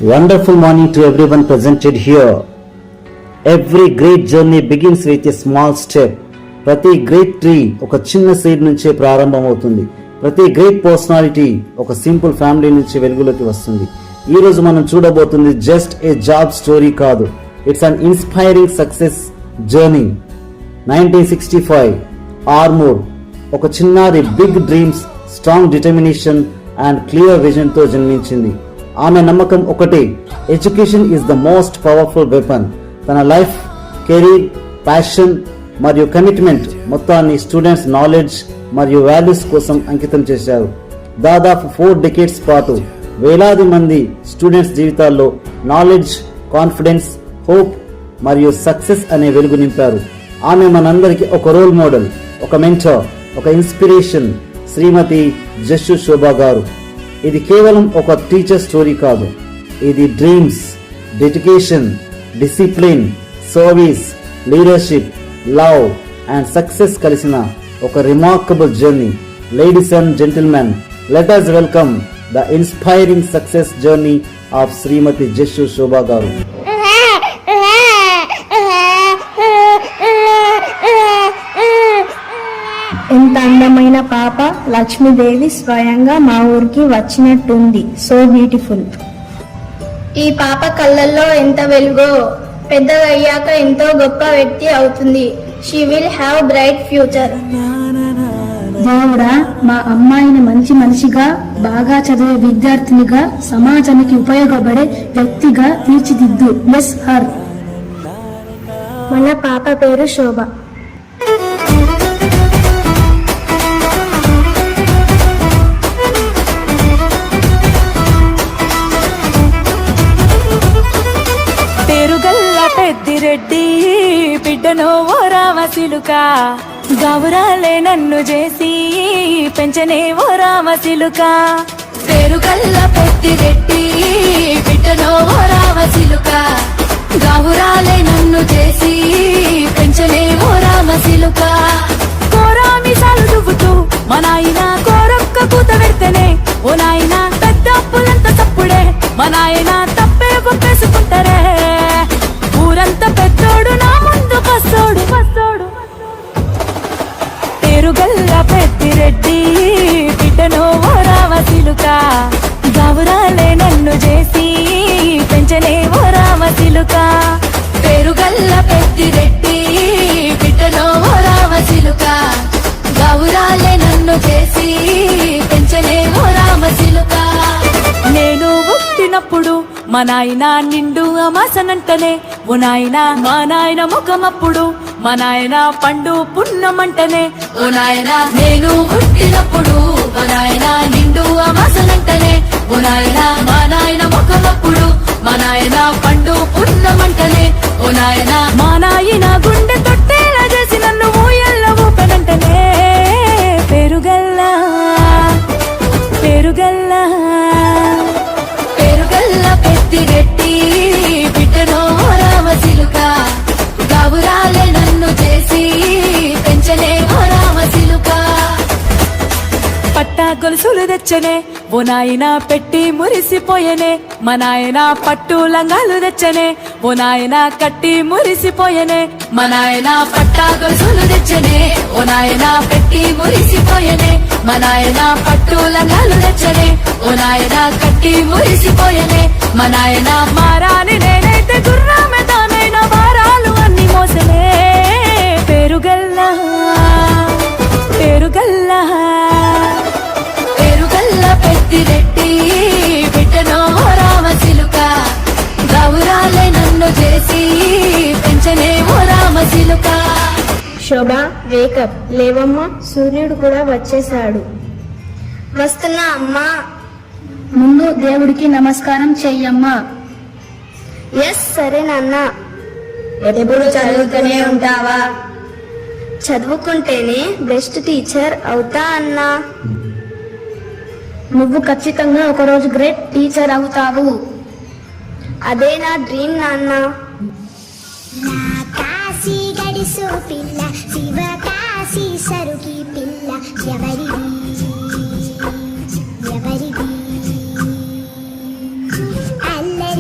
Wonderful morning to everyone presented here. Every great journey begins with a small step. ప్రతి great tree ఒక చిన్న seed నుంచే ప్రారంభమవుతుంది. ప్రతి గ్రేట్ పర్సనాలిటీ ఒక సింపుల్ ఫ్యామిలీ నుంచి వెలుగులోకి వస్తుంది. ఈ రోజు మనం చూడబోతుంది జస్ట్ ఏ జాబ్ స్టోరీ కాదు, it's an inspiring success journey. 1965 Armoor ఒక చిన్నారి big dreams, strong determination and clear vision తో జన్మించింది. ఆమె నమ్మకం ఒకటే, education is the most powerful weapon. తన లైఫ్, కెరీర్, ప్యాషన్ మరియు కమిట్మెంట్ మొత్తాన్ని స్టూడెంట్స్ నాలెడ్జ్ మరియు వాల్యూస్ కోసం అంకితం చేశారు. దాదాపు 4 decades పాటు వేలాది మంది స్టూడెంట్స్ జీవితాల్లో నాలెడ్జ్, కాన్ఫిడెన్స్, హోప్ మరియు సక్సెస్ అనే వెలుగు నింపారు. ఆమె మనందరికీ ఒక రోల్ మోడల్, ఒక మెంటర్, ఒక ఇన్స్పిరేషన్. శ్రీమతి జస్సు శోభా గారు. ఇది కేవలం ఒక టీచర్ స్టోరీ కాదు, ఇది dreams, dedication, discipline, service, leadership, love and success కలిసిన ఒక remarkable journey. Ladies and gentlemen, let us welcome the inspiring success journey of Srimati Jassu Shobha గారు. ఎంత అందమైన పాప, లక్ష్మీదేవి స్వయంగా మా ఊరికి వచ్చినట్టుంది. So beautiful. ఈ పాప కళ్ళల్లో ఎంత వెలుగో, పెద్దగా అయ్యాక ఎంతో గొప్ప వ్యక్తి అవుతుంది. She will have bright future. దేవుడా, మా అమ్మాయిని మంచి మనిషిగా, బాగా చదివే విద్యార్థినిగా, సమాజానికి ఉపయోగపడే వ్యక్తిగా తీర్చిదిద్దు. Bless her. మన పాప పేరు శోభ. పెద్దిరెడ్డి బిడ్డనో ఓ రామసిలుక, గౌరాలే నన్ను చేసి పెంచనే ఓ రామసిలుక. పేరుగల్ల పెద్దిరెడ్డి బిడ్డనో ఓ రామసిలుక, గౌరాలే నన్ను చేసి పెంచనే ఓ రామసిలుక. కోరామిసాలు దువ్వుతూ మా నాయన కోరొక్క కూత పెడితేనే, ఓ నాయన పెద్ద అప్పులంత తప్పుడే, మా నాయన తప్పే ఒప్పేసుకుంటారే. ఊరంత పెద్దోడు, నా ముందు పసోడు పసోడు. పేరుగల్ల పెద్దిరెడ్డి బిడ్డనో ఓ రామసిలుక, గౌరాలే నన్ను చేసి పెంచనే ఓ రామసిలుక. పేరుగల్ల పెద్దిరెడ్డి బిడ్డనో ఓ రామసిలుక, గౌరాలే నన్ను చేసి పెంచనే ఓ రామసిలుక. నేను పుట్టినప్పుడు మా నాయన నిండు అమాసనంటనే, ఓ నాయన మా నాయన ముఖమప్పుడు మా నాయన పండు పున్నమంటనే. ఓ నాయన నేను పుట్టినప్పుడు మా నాయన నిండు అమాసనంటనే, ఓ నాయన మా నాయన ముఖమప్పుడు మా నాయన పండు పున్నమంటనే. ఓ నాయన మా నాయన గుండె తొట్టేలా చేసి నన్ను ఊయల్ల ఊపనంటనే. పేరుగల్లా పేరుగల్లా పేరుగల్ల పెద్దిరెడ్డి బిడ్డనో రామసిలుక, గౌరాలే నన్ను చేసి పెంచలే ఓ రామసిలుక. పట్టా గొలుసులు తెచ్చనే, ఓ నాయన పెట్టి మురిసిపోయనే, మా నాయన పట్టు లంగాలు తెచ్చనే, ఓ నాయన కట్టి మురిసిపోయనే. మా నాయన పట్టా గొలుసులు తెచ్చనే, ఓ నాయన పెట్టి మురిసిపోయనే, మా నాయన పట్టు లంగాలు తెచ్చనే, ఓ నాయన కట్టి మురిసిపోయనే. మా నాయన మారాని నేనైతే గుర్రామె తానైన వారాలు అన్ని మోసలే. పేరుగల్లా పేరుగల్లా పేరుగల్ల పెద్దిరెడ్డి బిడ్డనో రామసిలుక, గౌరాలే నన్ను చేసి పెంచనే ఓ రామసిలుక. శోభ, వేకప్, లేవమ్మా, సూర్యుడు కూడా వచ్చేశాడు. వస్తున్నా అమ్మా. ముందు దేవుడికి నమస్కారం చెయ్యమ్మా. ఎస్, సరే నాన్న. ఎప్పుడు చదువుతూనే ఉంటావా? చదువుకుంటేనే బెస్ట్ టీచర్ అవుతా అన్నా. నువ్వు ఖచ్చితంగా ఒకరోజు గ్రేట్ టీచర్ అవుతావు. అదే నా డ్రీమ్ నాన్న. కాశీ గడిసు పిల్ల, శివ కాశీ సరుకి పిల్ల, ఎవరిది ఎవరిది అల్లరి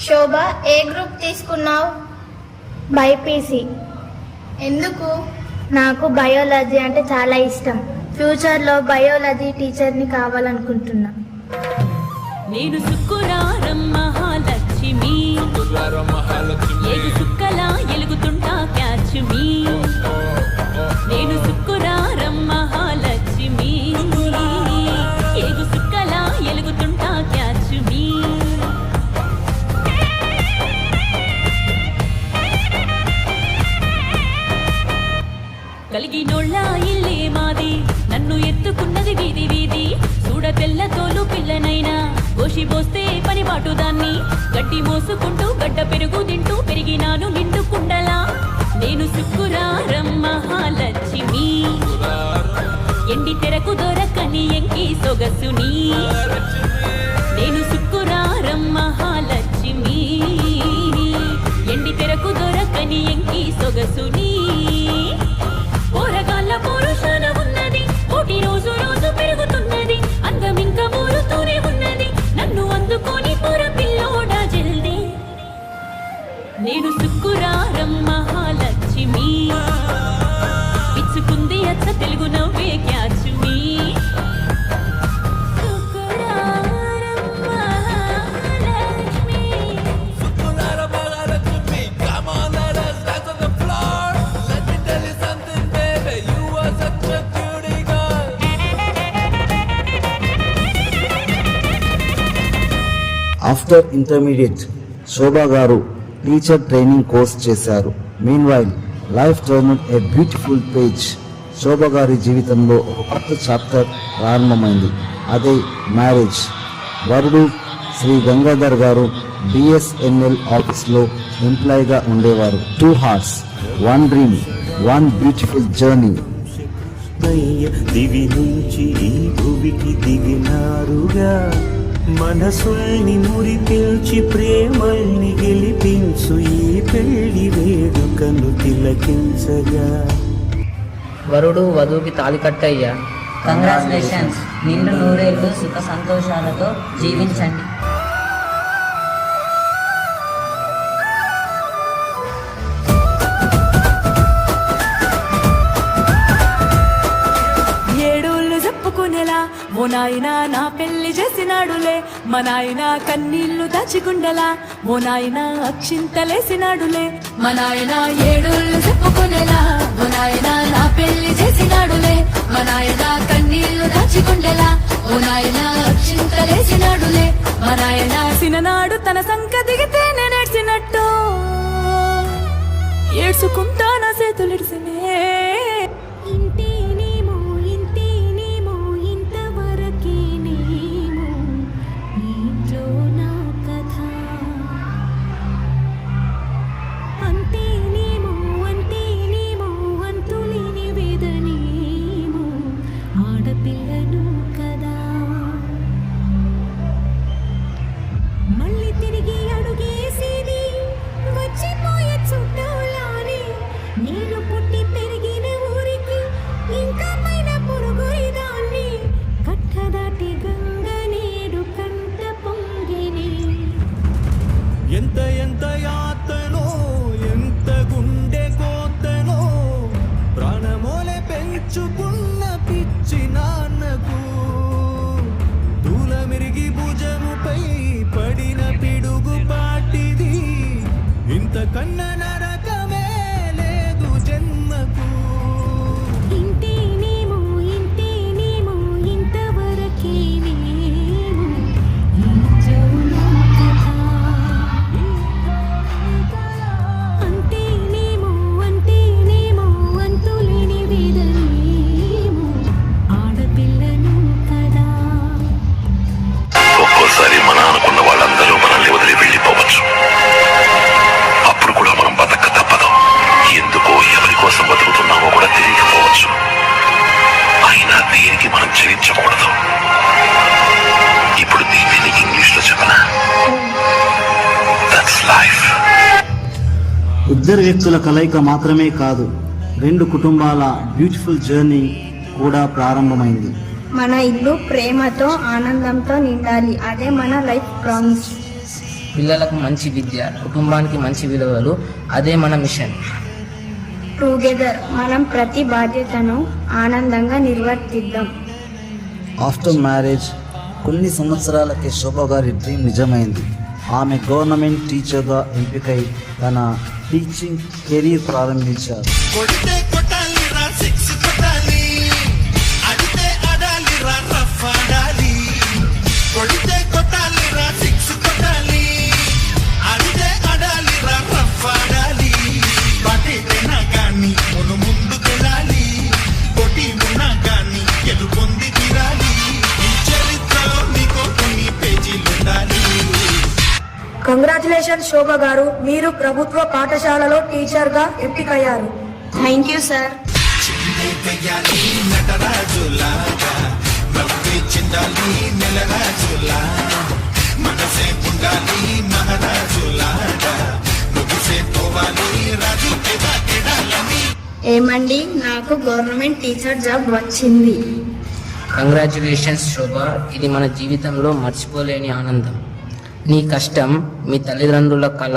శోభ, ఏ గ్రూప్ తీసుకున్నావు? బైపీసీ. ఎందుకు? నాకు బయాలజీ అంటే చాలా ఇష్టం. ఫ్యూచర్లో బయాలజీ టీచర్ని కావాలనుకుంటున్నా. నేను శుక్రారం మహాలక్ష్మి, ఏగు సుక్కలా ఎలుగుతుంటా క్యాచ్ మీ. నేను శుక్రారం మహాలక్ష్మి, ఏగు సుక్కలా ఎలుగుతుంటా క్యాచ్ మీ. కలిగినోళ్ళ ఇల్లే మాది, నన్ను ఎత్తుకున్నది వీధి వీధి. చూడ తెల్ల తోలు పిల్లనైనా గోషి పోస్తే పని బాటుదాన్ని. గడ్డి మోసుకుంటూ గడ్డ పెరుగు తింటూ పెరిగినాను నిండు కుండలా. నేను శుక్రారం మహాలక్ష్మి, ఎండి తెరకు దొరకని ఎంకి సొగసుని. నేను శుక్రారం మహాలక్ష్మి, ఎండి తెరకు దొరకని ఎంకి సొగసుని. పోరగాళ్ళ పురుషాన ఉన్నది, కోటి రోజు రోజు పెరుగుతున్నది. అందం ఇంకా ఊరుతూనే ఉన్నది, నన్ను అందుకొని పొర పిల్లోడా జల్ది. నేను శుక్రారం మహాలక్ష్మి, ఇచ్చుకుంది అచ్చ తెలుగు నవ్వే క్యాచ్ మీ. శుక్రారం మహాలక్ష్మి. ఆఫ్టర్ ఇంటర్మీడియట్ శోభా గారు టీచర్ ట్రైనింగ్ కోర్స్ చేశారు. Meanwhile life turned a beautiful page. Shobha గారి జీవితంలో ఒక కొత్త చాప్టర్ ప్రారంభమైంది, అదే మ్యారేజ్. వరుడు శ్రీ గంగాధర్ గారు బిఎస్ఎన్ఎల్ ఆఫీస్లో ఎంప్లాయీగా ఉండేవారు. 2 hearts, 1 dream, 1 beautiful journey. దివి నుంచి ఈ భువికి దిగినారుగా, మనసుల్ని మురిపిల్చి ప్రేమల్ని గెలిపించు ఈ పెళ్లి వేడుకను తిలకించగా. వరుడు వధువుకి తాళి కట్టయ్యా. కంగ్రాచులేషన్స్. నిండు నూరేళ్లు సుఖ సంతోషాలతో జీవించండి. ఏడోళ్ళు చెప్పుకునేలా ఓ నాయనా నా పెళ్లి చేసినాడులే. మా నాయన కన్నీళ్లు దాచిగుండలా, ఓ నాయన అక్షింతలేసినాడులే. మా నాయన ఏడోళ్ళు చెప్పుకునేలా, ఓ నాయన నా పెళ్లి చేసినాడులే. మా నాయన కన్నీళ్లు దాచిగుండలా, ఓ నాయన అక్షింతలేసినాడులే. మా నాయన సిననాడు తన సంక దిగితే నేనేడ్చినట్టు, ఏడ్చుకుంటా నా చేతులిడిసినే. ఇంతేనేమో ఇంతేనేమో ఇంతవరకేనేమో ఇంట్లో నా కథ. అంతేనేమో అంతేనేమో అంతులేని వేదనేమో ఆడపిల్లను కదా. మళ్ళీ తిరిగి అడుగేసేది వచ్చిపోయే చుట్టాలానే. నేను పుట్టి పెరిగిన ఊరికి ఇంకా పైన పొరుగుదాన్ని. కట్టదాటి గంగ నేడు కంట పొంగిని. ఎంత ఎంత యాతనో, ఎంత గుండె కోతనో, ప్రాణమోలే పెంచుకున్న పిచ్చి నాన్నకు దూల మిరిగి భుజముపై పడిన పిడుగు పాటిది. ఇంతకన్నా నరకమే లేదు జన్మకు. ఇంతేనేమో ఇంతేనేమో ఇంతవరకేనేమో ఇంట్లో నా కథ. అంతేనేమో అంతేనేమో అంతులేని వేదనేమో ఆడపిల్లను కదా. ఒక్కోసారి మన అనుకున్న వాళ్ళందరూ మనల్ని వదిలి వెళ్ళిపోవచ్చు. అప్పుడు కూడా మనం బతక తప్పదు. ఎందుకో ఎవరి కోసం బతుకుతున్నామో కూడా తెలియకపోవచ్చు. అయినా దేనికి మనం చెల్లించకూడదు. ఇప్పుడు దీన్ని ఇంగ్లీష్ లో చెప్పనా? That's life. ఇద్దరు వ్యక్తుల కలయిక మాత్రమే కాదు, 2 కుటుంబాల బ్యూటిఫుల్ జర్నీ కూడా ప్రారంభమైంది. మన ఇల్లు ప్రేమతో ఆనందంతో నిండాలి. అదే మన లైఫ్ ప్రామిస్. పిల్లలకు మంచి విద్య, కుటుంబానికి మంచి విలువలు, అదే మన మిషన్. టుగెదర్ మనం ప్రతి బాధ్యతను ఆనందంగా నిర్వర్తిద్దాం. ఆఫ్టర్ మ్యారేజ్ కొన్ని సంవత్సరాలకే శోభ గారి డ్రీమ్ నిజమైంది. ఆమె గవర్నమెంట్ టీచర్గా ఎంపికై తన టీచింగ్ కెరీర్ ప్రారంభించారు. కొడితే కొట్టాలిరా సిక్స్ కొట్టాలి, అడితే ఆడాలిరా రఫ్ ఆడాలి. కొడితే కొట్టాలిరా సిక్స్ కొట్టాలి, అడితే ఆడాలిరా రఫ్ ఆడాలి. పట్టితేనా కానీ మును ముందుకెళ్ళాలి, కొట్టి ఉన్నా కానీ గెలుపొంది తీరాలి. ఈ చరిత్రలో నీకో కొన్ని పేజీలుండాలి. కంగ్రాచులేషన్ శోభ గారు, మీరు ప్రభుత్వ పాఠశాలలో టీచర్గా ఎంపికయ్యారు. Thank you sir. వెయ్యాలి నటరాజులాగా, నవ్వే చిందాలి నెలరాజులాగా, మనసే ఉండాలి మహారాజులాగా, ముగిసే పోవాలి రాజు పెడాలని. ఏమండి, నాకు గవర్నమెంట్ టీచర్ జాబ్ వచ్చింది. కంగ్రాచ్యులేషన్స్ శోభ, ఇది మన జీవితంలో మర్చిపోలేని ఆనందం. నీ కష్టం, మీ తల్లిదండ్రుల కళ,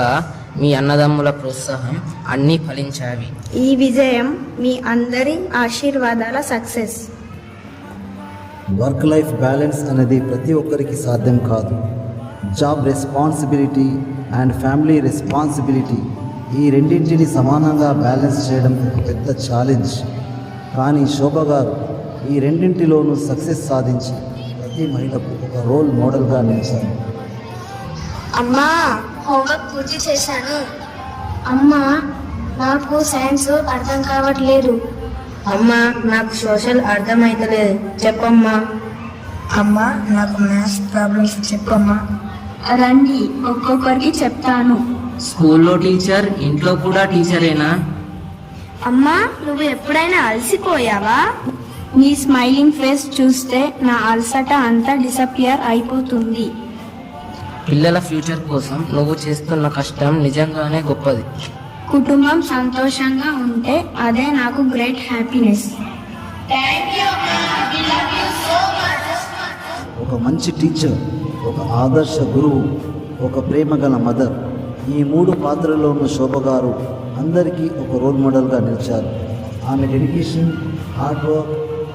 మీ అన్నదమ్ముల ప్రోత్సాహం అన్నీ ఫలించావి. ఈ విజయం మీ అందరి ఆశీర్వాదాల సక్సెస్. వర్క్ లైఫ్ బ్యాలెన్స్ అనేది ప్రతి ఒక్కరికి సాధ్యం కాదు. Job responsibility and family responsibility, ఈ రెండింటిని సమానంగా బ్యాలెన్స్ చేయడం ఒక పెద్ద ఛాలెంజ్. కానీ శోభ గారు ఈ రెండింటిలోనూ సక్సెస్ సాధించి ప్రతి మహిళకు ఒక రోల్ మోడల్గా నిలిచారు. అమ్మా, హోంవర్క్ పూర్తి చేశాను. అమ్మా, నాకు సైన్స్ అర్థం కావట్లేదు. అమ్మా, నాకు సోషల్ అర్థమైతలేదు, చెప్పమ్మా. అమ్మా, నాకు మ్యాథ్స్ ప్రాబ్లమ్స్ చెప్పమ్మా. రండి, ఒక్కొక్కరికి చెప్తాను. స్కూల్లో టీచర్, ఇంట్లో కూడా టీచరేనా? అమ్మా, నువ్వు ఎప్పుడైనా అలసిపోయావా? నీ స్మైలింగ్ ఫేస్ చూస్తే నా అలసట అంతా డిసపియర్ అయిపోతుంది. పిల్లల ఫ్యూచర్ కోసం నువ్వు చేస్తున్న కష్టం నిజంగానే గొప్పది. కుటుంబం సంతోషంగా ఉంటే అదే నాకు గ్రేట్ హ్యాపీనెస్. ఒక మంచి టీచర్, ఒక ఆదర్శ గురువు, ఒక ప్రేమగల మదర్, ఈ మూడు పాత్రల్లోనూ శోభ గారు అందరికీ ఒక రోల్ మోడల్గా నిలిచారు. ఆమె dedication, hard work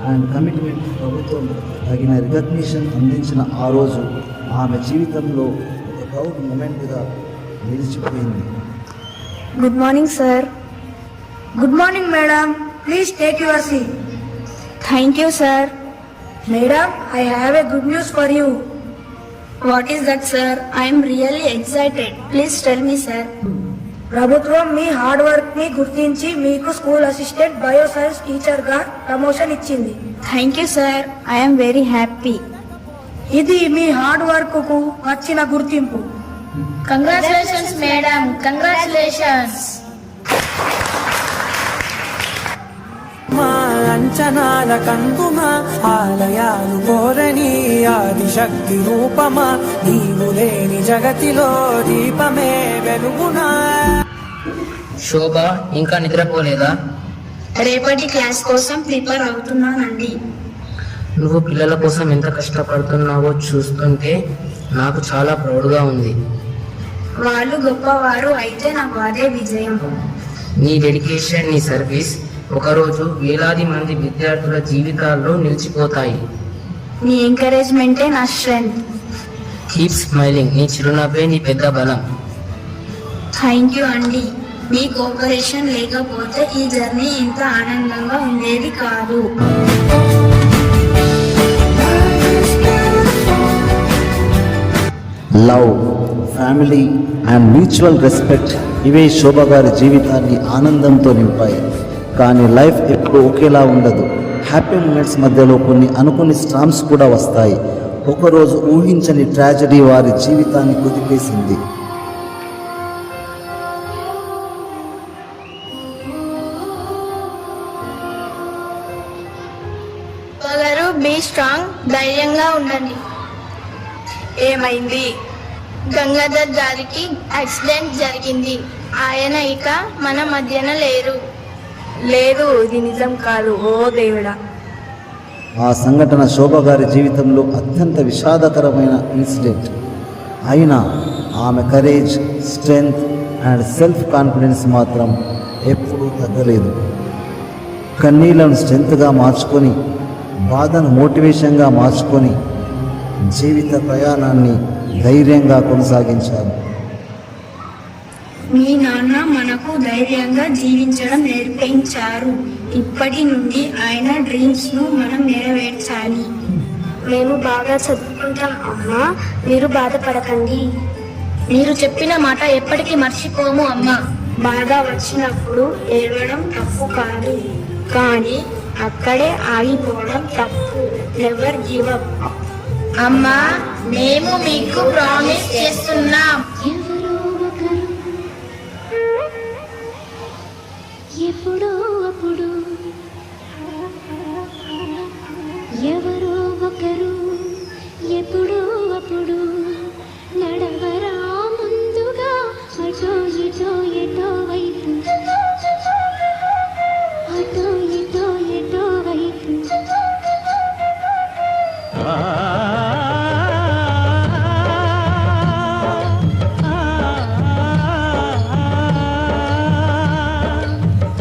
and commitment ప్రభుత్వం తగిన రికగ్నిషన్ అందించిన ఆ రోజు ఆమె జీవితంలో ఒక ప్రౌడ్ మూమెంట్గా నిలిచిపోయింది. Good morning sir. Good morning madam, please take your seat. Thank you sir. Madam, I have a good news for you. What is that sir? I'm really excited. Please tell me sir. ప్రభుత్వం మీ hard work ని గుర్తించి మీకు school assistant bio science teacher గా promotion ఇచ్చింది. Thank you sir, I'm very happy. ఇది మీ hard work కు వచ్చిన గుర్తింపు. Congratulations madam, congratulations. మా అంచనాల కందుమా, ఆలయాలు కోరని ఆదిశక్తి రూపమా, నీవు లేని జగతిలో దీపమే వెలుగునా. శోభ, ఇంకా నిద్రపోలేదా? రేపటి క్లాస్ కోసం ప్రిపేర్ అవుతున్నానండి. నువ్వు పిల్లల కోసం ఎంత కష్టపడుతున్నావో చూస్తుంటే నాకు చాలా ప్రౌడ్గా ఉంది. వాళ్ళు గొప్పవారు అయితే నాకు అదే విజయం. నీ డెడికేషన్, నీ సర్వీస్ ఒకరోజు వేలాది మంది విద్యార్థుల జీవితాల్లో నిలిచిపోతాయి. నీ ఎంకరేజ్మెంటే నా స్ట్రెంగ్త్. కీప్ స్మైలింగ్, నీ చిరునవ్వే నీ పెద్ద బలం. థ్యాంక్ యూ అండి. మీ కోఆపరేషన్ లేకపోతే ఈ జర్నీ ఇంత ఆనందంగా ఉండేది కాదు. Love, family and mutual respect, ఇవే శోభ గారి జీవితాన్ని ఆనందంతో నింపాయి. కానీ లైఫ్ ఎప్పుడు ఒకేలా ఉండదు. హ్యాపీ మూమెంట్స్ మధ్యలో కొన్ని అనుకుని స్టార్మ్స్ కూడా వస్తాయి. ఒకరోజు ఊహించని ట్రాజడీ వారి జీవితాన్ని కుదిపేసింది. గారు, బీ స్ట్రాంగ్, ధైర్యంగా ఉండండి. ఏమైంది? గంగాధర్ గారికి యాక్సిడెంట్ జరిగింది. ఆయన ఇక మన మధ్యన లేరు. లేదు, ఇది నిజం కాదు. ఓ దేవుడా. ఆ సంఘటన శోభ గారి జీవితంలో అత్యంత విషాదకరమైన ఇన్సిడెంట్. అయినా ఆమె courage, strength and self confidence మాత్రం ఎప్పుడూ తగ్గలేదు. కన్నీళ్లను స్ట్రెంగ్త్గా మార్చుకొని, బాధను మోటివేషన్గా మార్చుకొని జీవిత ప్రయాణాన్ని ధైర్యంగా కొనసాగించారు. మీ నాన్న మనకు ధైర్యంగా జీవించడం నేర్పించారు. ఇప్పటి నుండి ఆయన డ్రీమ్స్ ను మనం నెరవేర్చాలి. మేము బాగా చదువుకుంటాం అమ్మా, మీరు బాధపడకండి. మీరు చెప్పిన మాట ఎప్పటికీ మర్చిపోము అమ్మా. బాధ వచ్చినప్పుడు ఏడవడం తప్పు కాదు, కానీ అక్కడే ఆగిపోవడం తప్పు. Never give up. అమ్మా, మేము మీకు ప్రామిస్ చేస్తున్నాం. ఎప్పుడో అప్పుడు ఎవరో ఒకరు ఎప్పుడో అప్పుడు నడవరా ముందుగా అటో ఇటో ఎటో వైపు, అటో ఇటో ఎటో వైపు.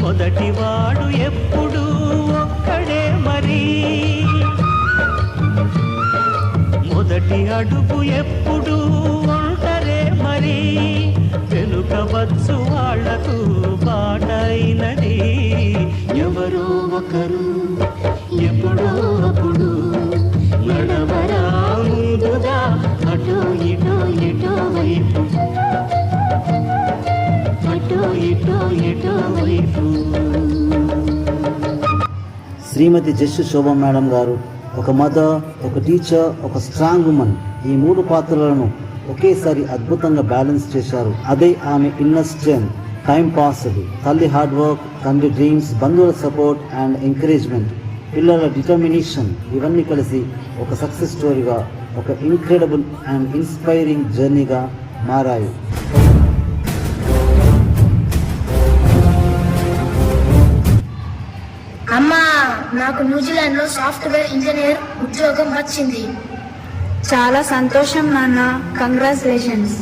మొదటివాడు ఎప్పుడు ఒక్కడే మరి, మొదటి అడుగు ఎప్పుడు ఒంటరే మరి, వెనుక వచ్చు వాళ్లకు బాటైనది ఎవరో ఒకరు ఎప్పుడో అప్పుడు నడవరా ముందుగా అటో ఇటో ఎటో వైపు, అటో ఇటో ఎటో వైపు. శ్రీమతి జస్సు శోభ మేడం గారు ఒక మదర్, ఒక టీచర్, ఒక స్ట్రాంగ్ ఉమెన్, ఈ 3 పాత్రలను ఒకేసారి అద్భుతంగా బ్యాలెన్స్ చేశారు. అదే ఆమె ఇన్నర్ స్ట్రెంగ్త్. టైం పాస్డ్, తల్లి హార్డ్ వర్క్, తండ్రి డ్రీమ్స్, బంధువుల సపోర్ట్ అండ్ ఎంకరేజ్మెంట్, పిల్లల డిటర్మినేషన్ ఇవన్నీ కలిసి ఒక సక్సెస్ స్టోరీగా, ఒక ఇన్క్రెడిబుల్ అండ్ ఇన్స్పైరింగ్ జర్నీగా మారాయి. అమ్మా, నాకు న్యూజిలాండ్ లో సాఫ్ట్వేర్ ఇంజనీర్ ఉద్యోగం వచ్చింది. చాలా సంతోషం నాన్న, కంగ్రాచులేషన్స్.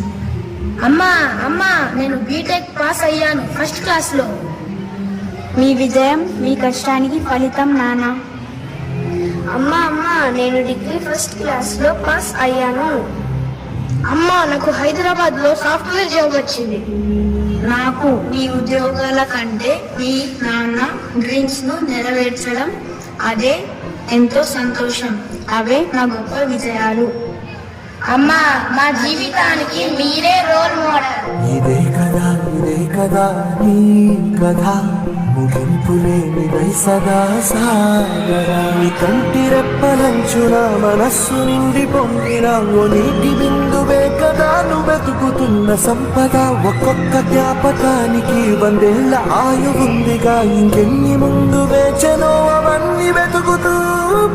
అమ్మా అమ్మా, నేను బీటెక్ పాస్ అయ్యాను ఫస్ట్ క్లాస్ లో. మీ విజయం మీ కష్టానికి ఫలితం నాన్న. అమ్మా అమ్మా, నేను డిగ్రీ ఫస్ట్ క్లాస్ లో పాస్ అయ్యాను. అమ్మా, నాకు హైదరాబాద్ లో సాఫ్ట్వేర్ జాబ్ వచ్చింది. నాకు ఈ ఉద్యోగాల కంటే మీ నాన్న డ్రీమ్స్ ను నెరవేర్చడం అదే ఎంతో సంతోషం. అవే నా గొప్ప విజయాలు. అమ్మా, మా జీవితానికి మీరే రోల్ మోడల్. ఇదే కదా నీ కథ, ముగింపు లేనిదై సదా సాగరా. నీ కంటి రెప్పలంచున మనస్సు నిండి పొందిన ఓ నీటి బిందువే కదా నువ్వు వెతుకుతున్న సంపద. ఒక్కొక్క జ్ఞాపకానికి 100 ఏళ్ల ఆయువుందిగా, ఇంకెన్ని ముందు వేచనో అవన్నీ వెతుకుతూ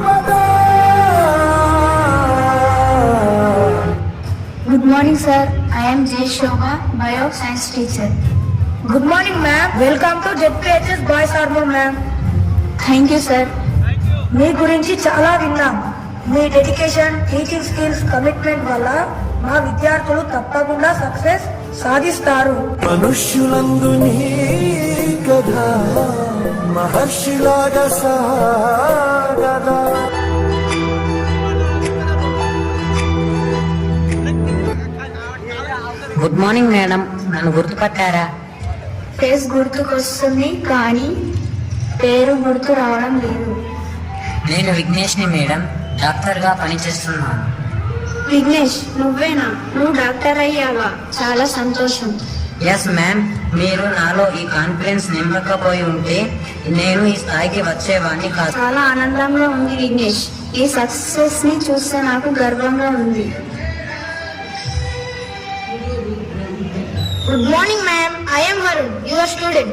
పదా. Good morning, sir. I am J. Shobha, Bio Science teacher. Good morning, ma'am. Welcome to ZPHS Boys Harbour, ma'am. Thank you, sir. మీ గురించి చాలా విన్నాం. మీ డెడికేషన్, టీచింగ్ స్కిల్స్, కమిట్మెంట్ వల్ల మా విద్యార్థులు తప్పకుండా సక్సెస్ సాధిస్తారు. మనుష్యులందు నీ కథ మహర్షిలాగా సాగదా. గుడ్ మార్నింగ్ మేడం, నన్ను గుర్తుపట్టారా? ఫేస్ గుర్తుకొస్తుంది కానీ పేరు గుర్తు రావడం లేదు. నేను విఘ్నేష్ని మేడం, డాక్టర్గా పనిచేస్తున్నాను. విఘ్నేష్, నువ్వేనా? నువ్వు డాక్టర్ అయ్యావా? చాలా సంతోషం. ఎస్ మ్యామ్, మీరు నాలో ఈ కాన్ఫిడెన్స్ నింపకపోయి ఉంటే నేను ఈ స్థాయికి వచ్చేవాడిని కాదు. చాలా ఆనందంగా ఉంది విఘ్నేష్. ఈ సక్సెస్ ని చూస్తే నాకు గర్వంగా ఉంది. Good morning ma'am, I am Varun, your student.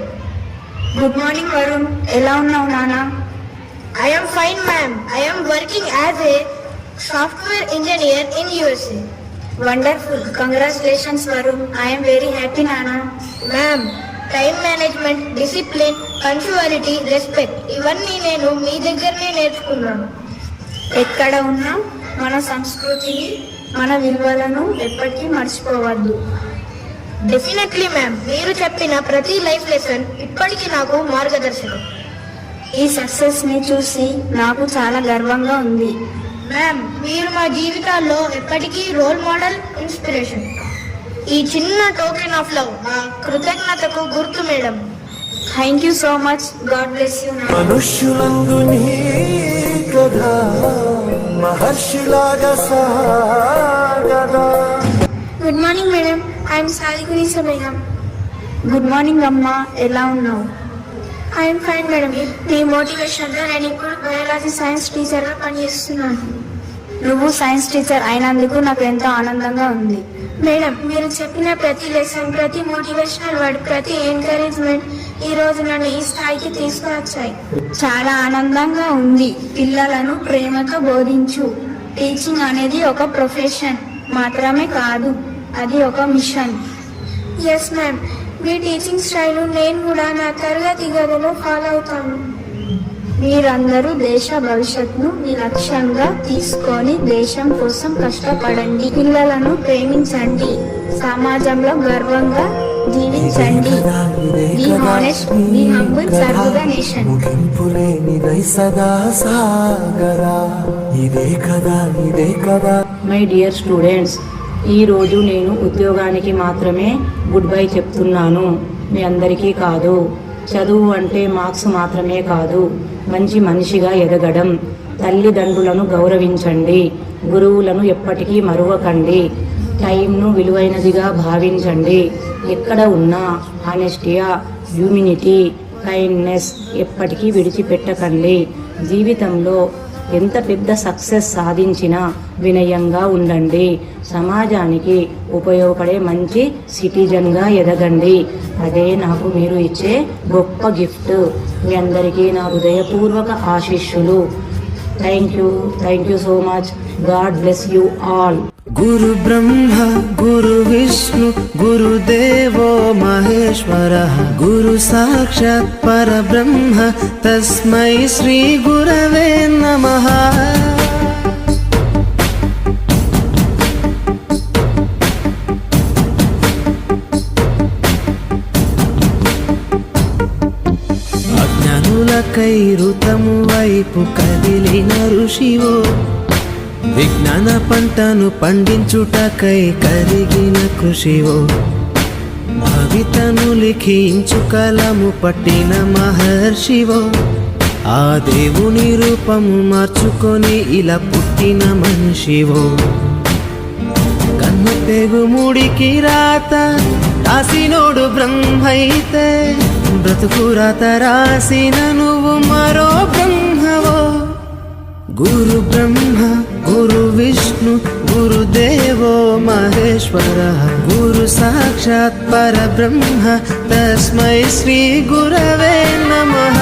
Good morning Varun, ఎలా ఉన్నావు నాన్న? I am fine ma'am. I am working as a software engineer in USA. Wonderful, congratulations Varun. I'm very happy నాన్న. Ma'am, time management, discipline, punctuality, respect ఇవన్నీ నేను మీ దగ్గరనే నేర్చుకున్నాను. ఎక్కడ ఉన్నా మన సంస్కృతిని మన విలువలను ఎప్పటికీ మర్చిపోవద్దు. డెఫినెట్లీ మ్యామ్, మీరు చెప్పిన ప్రతి లైఫ్ లెసన్ ఇప్పటికీ నాకు మార్గదర్శకం. ఈ సక్సెస్ ని చూసి నాకు చాలా గర్వంగా ఉంది. మ్యామ్, మీరు మా జీవితాల్లో ఎప్పటికీ రోల్ మోడల్, ఇన్స్పిరేషన్. ఈ చిన్న టోకెన్ ఆఫ్ లవ్ మా కృతజ్ఞతకు గుర్తు madam. Thank you so much. God bless you. మనుష్యులందు నీ కదా మహర్షిలాగా సాగదా. Good morning madam. I'm Sadikunisa Begum. Good morning అమ్మా, ఎలా ఉన్నావు? I'm fine madam. మీ మోటివేషన్తో నేను ఇప్పుడు బయాలజీ సైన్స్ టీచర్గా పనిచేస్తున్నాను. నువ్వు సైన్స్ టీచర్ అయినందుకు నాకు ఎంతో ఆనందంగా ఉంది. మేడం, మీరు చెప్పిన ప్రతి లెసన్, ప్రతి మోటివేషనల్ వర్డ్, ప్రతి ఎంకరేజ్మెంట్ ఈ రోజు నన్ను ఈ స్థాయికి తీసుకువచ్చాయి. చాలా ఆనందంగా ఉంది. పిల్లలను ప్రేమతో బోధించు. టీచింగ్ అనేది ఒక ప్రొఫెషన్ మాత్రమే కాదు, అది ఒక మిషన్. ఎస్ మ్యామ్, మీ టీచింగ్ స్టైల్ నేను కూడా నా తరగతి గదిలో ఫాలో అవుతాను. మీరందరూ దేశ భవిష్యత్తును మీ లక్ష్యంగా తీసుకొని దేశం కోసం కష్టపడండి. పిల్లలను ప్రేమించండి. సమాజంలో గర్వంగా జీవించండి. Be honest, be humble, serve the nation. ముగింపులేనిదై సదా సాగరా. ఇదే కదా, ఇదే కదా. మై డియర్ స్టూడెంట్స్, ఈరోజు నేను ఉద్యోగానికి మాత్రమే గుడ్ బై చెప్తున్నాను, మీ అందరికీ కాదు. చదువు అంటే మార్క్స్ మాత్రమే కాదు, మంచి మనిషిగా ఎదగడం. తల్లిదండ్రులను గౌరవించండి. గురువులను ఎప్పటికీ మరువకండి. టైంను విలువైనదిగా భావించండి. ఎక్కడ ఉన్నా హానెస్టియా, హ్యూమినిటీ, కైండ్నెస్ ఎప్పటికీ విడిచిపెట్టకండి. జీవితంలో ఎంత పెద్ద సక్సెస్ సాధించినా వినయంగా ఉండండి. సమాజానికి ఉపయోగపడే మంచి సిటిజన్గా ఎదగండి. అదే నాకు మీరు ఇచ్చే గొప్ప గిఫ్ట్. మీ అందరికీ నా హృదయపూర్వక ఆశీస్సులు. Thank you so much. God bless you all. గురు బ్రహ్మ గురు విష్ణు గురుదేవో మహేశ్వర గురు సాక్షాత్ పరబ్రహ్మ తస్మై శ్రీ గురవే నమః. అజ్ఞానులకై ఋతము వైపు కదిలిన ఋషివో, విజ్ఞాన పంటను పండించుటకై కరిగిన కృషివో, భవితను లిఖించు కలము పట్టిన మహర్షివో, ఆ దేవుని రూపము మార్చుకొని ఇలా పుట్టిన మనిషివో. కన్ను తెగు ముడికి రాత రాసినోడు బ్రహ్మైతే, బ్రతుకు రాత రాసిన నువ్వు మరో బ్రహ్మవో. గురు బ్రహ్మ గురు విష్ణు గురుదేవో మహేశ్వర గురు సాక్షాత్ పరబ్రహ్మ తస్మై శ్రీ గురవే నమః.